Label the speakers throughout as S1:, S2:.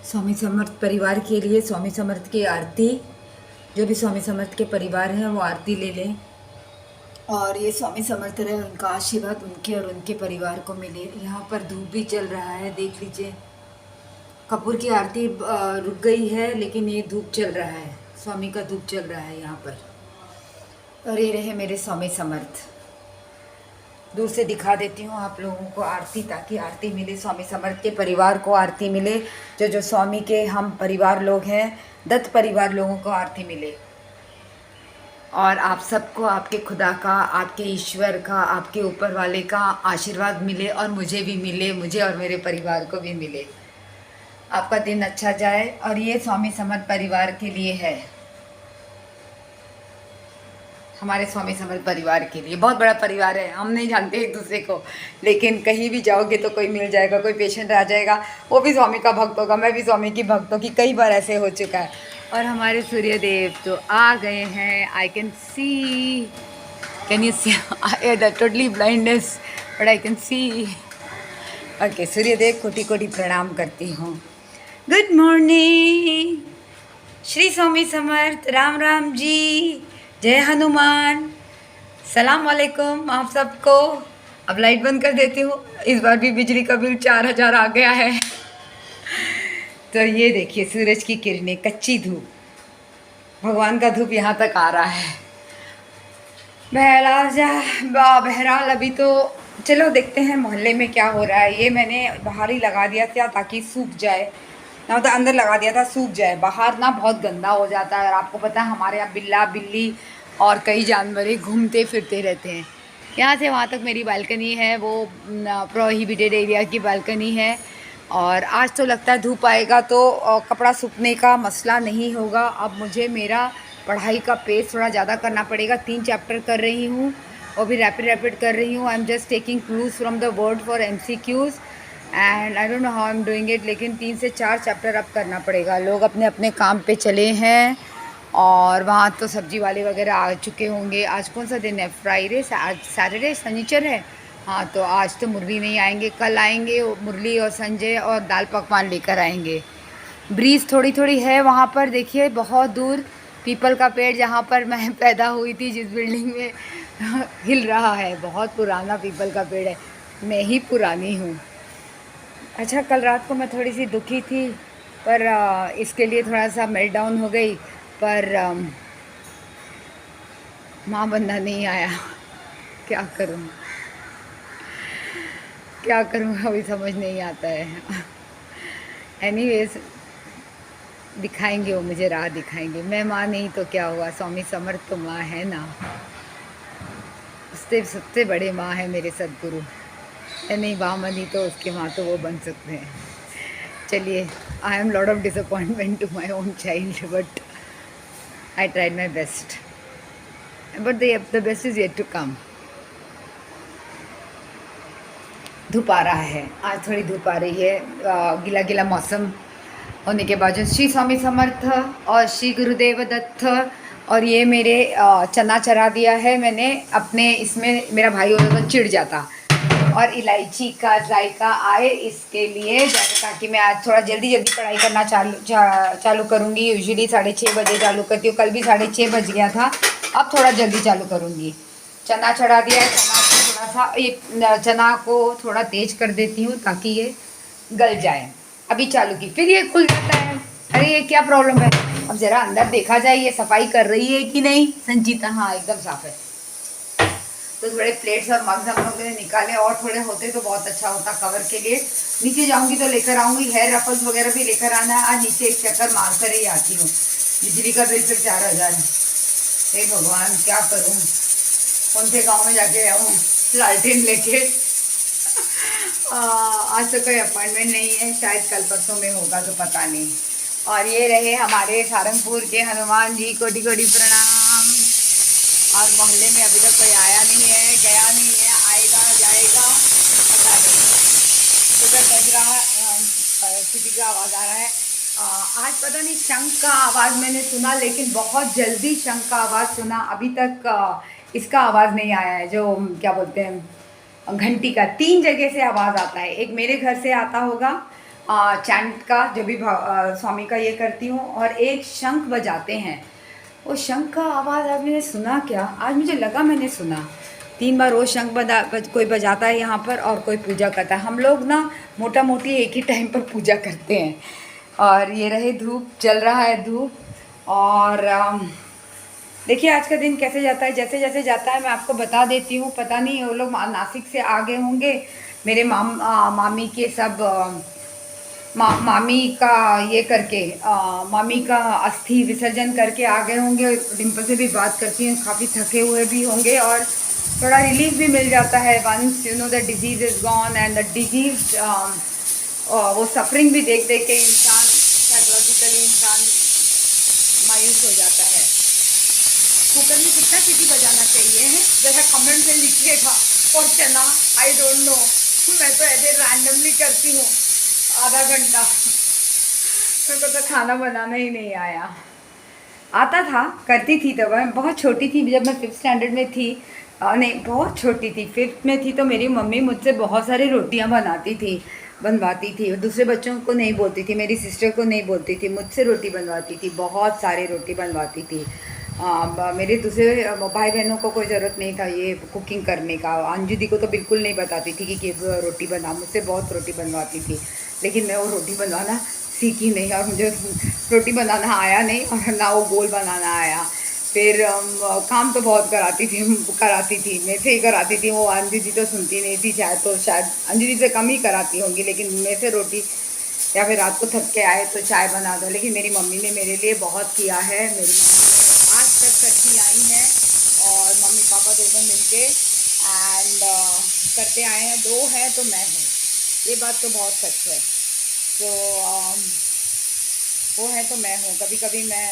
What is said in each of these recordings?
S1: स्वामी समर्थ परिवार के लिए स्वामी समर्थ की आरती, जो भी स्वामी समर्थ के परिवार हैं वो आरती ले लें और ये स्वामी समर्थ रहे, उनका आशीर्वाद उनके और उनके परिवार को मिले। यहाँ पर धूप भी चल रहा है, देख लीजिए। कपूर की आरती रुक गई है, लेकिन ये धूप चल रहा है, स्वामी का धूप चल रहा है यहाँ पर। और ये रहे मेरे स्वामी समर्थ। दूर से दिखा देती हूँ आप लोगों को आरती, ताकि आरती मिले, स्वामी समर्थ के परिवार को आरती मिले। जो जो स्वामी के हम परिवार लोग हैं, दत्त परिवार लोगों को आरती मिले। और आप सबको आपके खुदा का, आपके ईश्वर का, आपके ऊपर वाले का आशीर्वाद मिले और मुझे भी मिले, मुझे और मेरे परिवार को भी मिले। आपका दिन अच्छा जाए। और ये स्वामी समर्थ परिवार के लिए है, हमारे स्वामी समर्थ परिवार के लिए। बहुत बड़ा परिवार है, हम नहीं जानते एक दूसरे को, लेकिन कहीं भी जाओगे तो कोई मिल जाएगा, कोई पेशेंट आ जाएगा, वो भी स्वामी का भक्त होगा, मैं भी स्वामी की भक्त हूँ, कि कई बार ऐसे हो चुका है। और हमारे सूर्य देव तो आ गए हैं। I can see, can you see? I am totally blindness but I can see. Okay, Surya Dev कोटि कोटि प्रणाम करती हूँ। गुड मॉर्निंग, श्री स्वामी समर्थ, राम राम जी, जय हनुमान, सलाम वालेकुम आप सबको। अब लाइट बंद कर देती हूँ, इस बार भी बिजली का बिल 4000 आ गया है। तो ये देखिए सूरज की किरणें, कच्ची धूप, भगवान का धूप यहाँ तक आ रहा है। बहरहाल अभी तो चलो देखते हैं मोहल्ले में क्या हो रहा है। ये मैंने बाहर ही लगा दिया था ताकि सूख जाए, ना तो अंदर लगा दिया था सूख जाए। बाहर ना बहुत गंदा हो जाता है, और आपको पता है हमारे यहाँ बिल्ला बिल्ली और कई जानवर घूमते फिरते रहते हैं। यहाँ से वहाँ तक मेरी बालकनी है, वो प्रोहिबिटेड एरिया की बालकनी है। और आज तो लगता है धूप आएगा तो कपड़ा सूखने का मसला नहीं होगा। अब मुझे मेरा पढ़ाई का पेस थोड़ा ज़्यादा करना पड़ेगा। 3 चैप्टर कर रही हूँ, और भी रैपिड कर रही हूँ। I am just taking clues from the word for MCQs and I don't know how I am doing it. लेकिन 3 से 4 चैप्टर अब करना पड़ेगा। लोग अपने अपने काम पे चले हैं, और वहाँ तो सब्जी वाले वगैरह आ चुके होंगे। आज कौन सा दिन है? फ्राइडे, आज सैटरडे, शनिचर है। हाँ, तो आज तो मुरली नहीं आएंगे, कल आएंगे मुरली और संजय, और दाल पकवान लेकर आएंगे। ब्रीज थोड़ी थोड़ी है वहाँ पर, देखिए बहुत दूर पीपल का पेड़ जहाँ पर मैं पैदा हुई थी, जिस बिल्डिंग में हिल रहा है। बहुत पुराना पीपल का पेड़ है, मैं ही पुरानी हूँ। अच्छा, कल रात को मैं थोड़ी सी दुखी थी, पर इसके लिए थोड़ा सा मेल्ट डाउन हो गई, पर माँ बंदा नहीं आया। क्या करूँ क्या करूँ, अभी समझ नहीं आता है। एनीवेज, दिखाएंगे वो मुझे, राह दिखाएंगे। मैं माँ नहीं तो क्या हुआ, स्वामी समर्थ तो माँ है ना। उससे सबसे बड़े माँ है मेरे सदगुरु। नहीं माँ बनी तो उसके माँ तो वो बन सकते हैं। चलिए, I am lot of disappointment to my own child, but I tried my best, but the best is yet to come. धूप आ रहा है, आज थोड़ी धूप आ रही है। गीला गीला मौसम होने के बावजूद श्री स्वामी समर्थ और श्री गुरुदेव दत्त। और ये मेरे चना चरा दिया है मैंने अपने, इसमें मेरा भाई होता तो चिढ़ जाता। और इलायची का जायका आए इसके लिए, ताकि मैं आज थोड़ा जल्दी पढ़ाई करना चालू करूँगी। यूजुअली 6:30 बजे चालू करती हूँ, कल भी 6:30 बज गया था। अब थोड़ा जल्दी चालू करूँगी। चना चढ़ा दिया है, चना को थोड़ा सा, ये चना को थोड़ा तेज कर देती हूँ ताकि ये गल जाए। अभी चालू की, फिर ये खुल जाता है। अरे ये क्या प्रॉब्लम है? अब ज़रा अंदर देखा जाए, ये सफाई कर रही है कि नहीं संजीता? हाँ, एकदम साफ है। तो थोड़े प्लेट्स और मग्स हम लोग ने निकाले, और थोड़े होते तो बहुत अच्छा होता कवर के लिए। नीचे जाऊंगी तो लेकर आऊँगी, हेयर रफल्स वगैरह भी लेकर आना है। आज नीचे एक चक्कर मार कर ही आती हूँ। बिजली का बिल फिर 4000। हे भगवान, क्या करूँ? कौन से गाँव में जाके रहूँ लालटेन लेके? आज तो कोई अपॉइंटमेंट नहीं है, शायद कल परसों में होगा, तो पता नहीं। और ये रहे हमारे सारंगपुर के हनुमान जी, कोटि कोटि प्रणाम। और मोहल्ले में अभी तक कोई आया नहीं है, गया नहीं है, आएगा जाएगा पता नहीं। सुबह बज रहा, किसी का आवाज़ आ रहा है। आज पता नहीं शंख का आवाज़ मैंने सुना, लेकिन बहुत जल्दी शंख का आवाज़ सुना। अभी तक इसका आवाज़ नहीं आया है, जो क्या बोलते हैं घंटी का। 3 जगह से आवाज़ आता है। एक मेरे घर से आता होगा, चैंट का जो भी स्वामी का ये करती हूँ, और एक शंख बजाते हैं। वो शंख का आवाज़ आपने सुना क्या? आज मुझे लगा मैंने सुना। 3 बार वो शंख कोई बजाता है यहाँ पर, और कोई पूजा करता है। हम लोग ना मोटा मोटी एक ही टाइम पर पूजा करते हैं। और ये रहे धूप, चल रहा है धूप। और देखिए आज का दिन कैसे जाता है, जैसे जैसे जाता है मैं आपको बता देती हूँ। पता नहीं वो लोग नासिक से आ गए होंगे, मेरे मामी के सब मामी का ये करके मामी का अस्थि विसर्जन करके आ गए होंगे। डिम्पल से भी बात करती हूँ, काफ़ी थके हुए भी होंगे, और थोड़ा रिलीफ भी मिल जाता है once you know the disease is gone. And the disease वो सफरिंग भी देख देख के इंसान साइकोलॉजिकली इंसान मायूस हो जाता है। कुकर में कितना सीटी बजाना चाहिए है जैसा कमेंट में लिखिएगा। और चना आई डोंट नो, मैं तो ऐसे रैंडमली करती हूँ आधा घंटा। मेरे को तो खाना बनाना ही नहीं आया। आता था, करती थी तब मैं बहुत छोटी थी, जब मैं 5th स्टैंडर्ड में थी। नहीं बहुत छोटी थी, 5th में थी, तो मेरी मम्मी मुझसे बहुत सारी रोटियां बनवाती थी। दूसरे बच्चों को नहीं बोलती थी, मेरी सिस्टर को नहीं बोलती थी, मुझसे रोटी बनवाती थी, बहुत सारी रोटी बनवाती थी। मेरे दूसरे भाई बहनों को कोई ज़रूरत नहीं था ये कुकिंग करने का। अंजू दी को तो बिल्कुल नहीं बताती थी कि रोटी बना, मुझसे बहुत रोटी बनवाती थी। लेकिन मैं वो रोटी बनवाना सीखी नहीं, और मुझे रोटी बनाना आया नहीं, और ना वो गोल बनाना आया। फिर काम तो बहुत कराती थी, मैं से ही कराती थी। वो अंजू दी तो सुनती नहीं थी, शायद अंजू दी से कम ही कराती होंगी, लेकिन मैं से रोटी, या फिर रात को थक के आए तो चाय बना दो। लेकिन मेरी मम्मी ने मेरे लिए बहुत किया है, मेरी मम्मी ने आज तक करती आई है, और मम्मी पापा दोनों मिलके एंड करते आए हैं। 2 हैं तो मैं हूँ, ये बात तो बहुत सच है। तो वो है तो मैं हूँ। कभी कभी मैं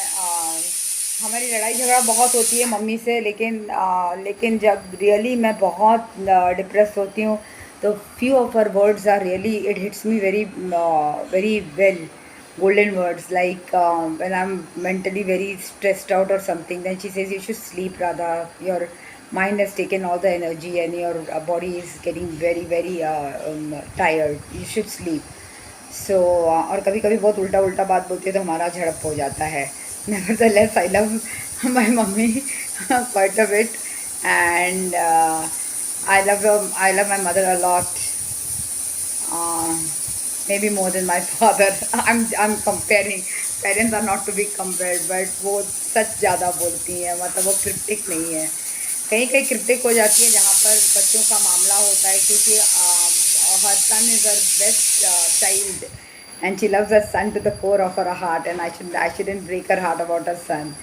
S1: हमारी लड़ाई झगड़ा बहुत होती है मम्मी से, लेकिन जब रियली मैं बहुत डिप्रेस होती हूँ, तो few of her words are really, it hits me very well. Golden words like when I'm mentally very stressed out or something, then she says you should sleep, Radha, your mind has taken all the energy and your body is getting very tired, you should sleep. सो और कभी कभी बहुत उल्टा उल्टा बात बोलती है तो हमारा झड़प हो जाता है। Nevertheless I love my mummy quite a bit, and I love my mother a lot, maybe more than my father. I'm comparing, parents are not to be compared, but वो सच ज़्यादा बोलती हैं, मतलब वो क्रिप्टिक नहीं है। कहीं कहीं क्रिप्टिक हो जाती है जहाँ पर बच्चों का मामला होता है, क्योंकि her son is her best child, and she loves her son to the core of her heart, and I shouldn't break her heart about her son.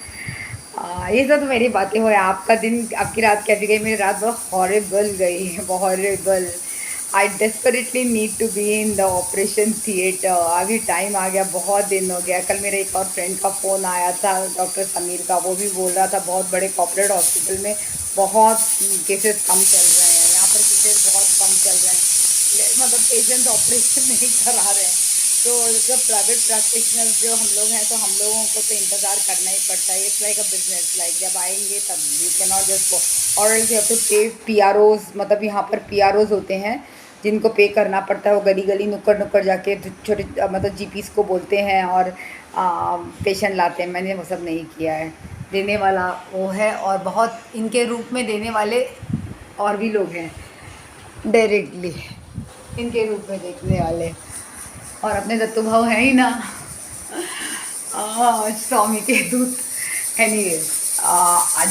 S1: ये सब तो मेरी बातें हुई। आपका दिन, आपकी रात कैसी गई? मेरी रात बहुत हॉरिबल गई, horrible. I desperately need to be in the operation theatre. अभी टाइम आ गया, बहुत दिन हो गया। कल मेरे एक और फ्रेंड का फ़ोन आया था, डॉक्टर समीर का, वो भी बोल रहा था बहुत बड़े कॉर्पोरेट हॉस्पिटल में बहुत केसेस कम चल रहे हैं, यहाँ पर केसेस बहुत कम चल रहे हैं, मतलब पेशेंट ऑपरेशन नहीं करा रहे हैं। तो जब प्राइवेट प्रैक्टिशनर्स जो हम लोग हैं, तो हम लोगों को तो इंतज़ार करना ही पड़ता है। It's like a business, like जब आएंगे तब you can not just go, और यू हैव टू पे PROs। मतलब यहाँ पर PROs होते हैं जिनको पे करना पड़ता है। वो गली गली नुक्कड़ नुक्कड़ जाके छोटे मतलब GPs को बोलते हैं और पेशेंट लाते हैं। मैंने वो सब नहीं किया है। देने वाला वो है, और बहुत इनके रूप में देने वाले और भी लोग हैं डायरेक्टली इनके रूप में देखने वाले, और अपने दत्तू भाव है ही ना, स्वामी के दूत। एनीवे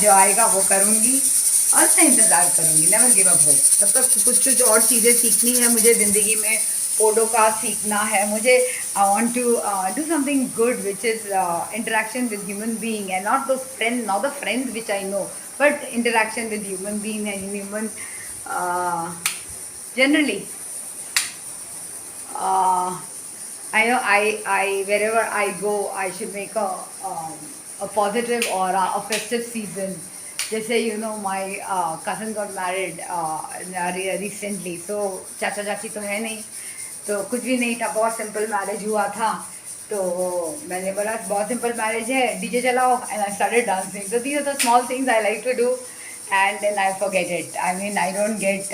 S1: जो आएगा वो करूँगी, और मैं इंतज़ार करूँगी, नेवर गिव अप होप। तब तक कुछ कुछ और चीज़ें सीखनी है मुझे ज़िंदगी में। पॉडकास्ट सीखना है मुझे। I want to do something good which is interaction with human being, and not the friends which I know, but interaction with human being and human generally. I know wherever I go, I should make a positive or a festive season. जैसे my cousin got married recently, so चाचा चाची तो है नहीं, तो कुछ भी नहीं था, बहुत सिंपल मैरिज हुआ था। तो मैंने बोला बहुत सिंपल मैरिज है, डीजे चलाओ, एंड आई स्टार्टेड डांसिंग। तो these are the small things I like to do, and then I forget it. I mean I don't get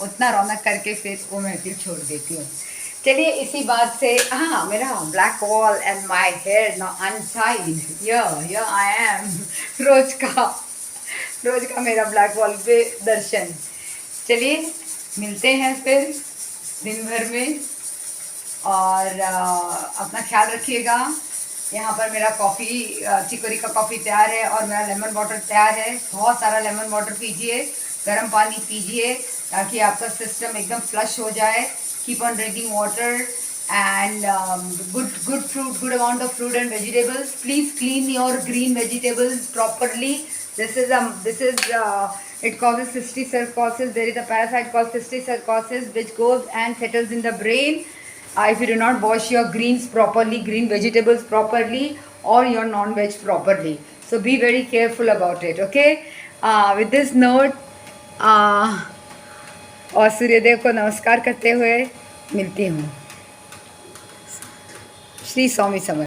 S1: उतना रौनक करके फिर वो मैं फिर छोड़ देती हूँ। चलिए इसी बात से, हाँ, मेरा black wall and my hair now untied, या आई एम रोज का रोज का मेरा ब्लैक वॉल पे दर्शन। चलिए मिलते हैं फिर दिन भर में, और अपना ख्याल रखिएगा। यहाँ पर मेरा कॉफ़ी, चिकोरी का कॉफ़ी तैयार है और मेरा लेमन वाटर तैयार है। बहुत सारा लेमन वाटर पीजिए, गर्म पानी पीजिए, ताकि आपका सिस्टम एकदम फ्लश हो जाए। Keep on drinking water and good fruit, good amount of fruit and vegetables. Please clean your green vegetables properly. It causes cysticercosis. There is a parasite called cysticercosis which goes and settles in the brain if you do not wash your greens properly, green vegetables properly, or your non-veg properly. So be very careful about it, okay? With this note, और सूर्यदेव को नमस्कार करते हुए मिलती हूँ। श्री स्वामी समर्थ।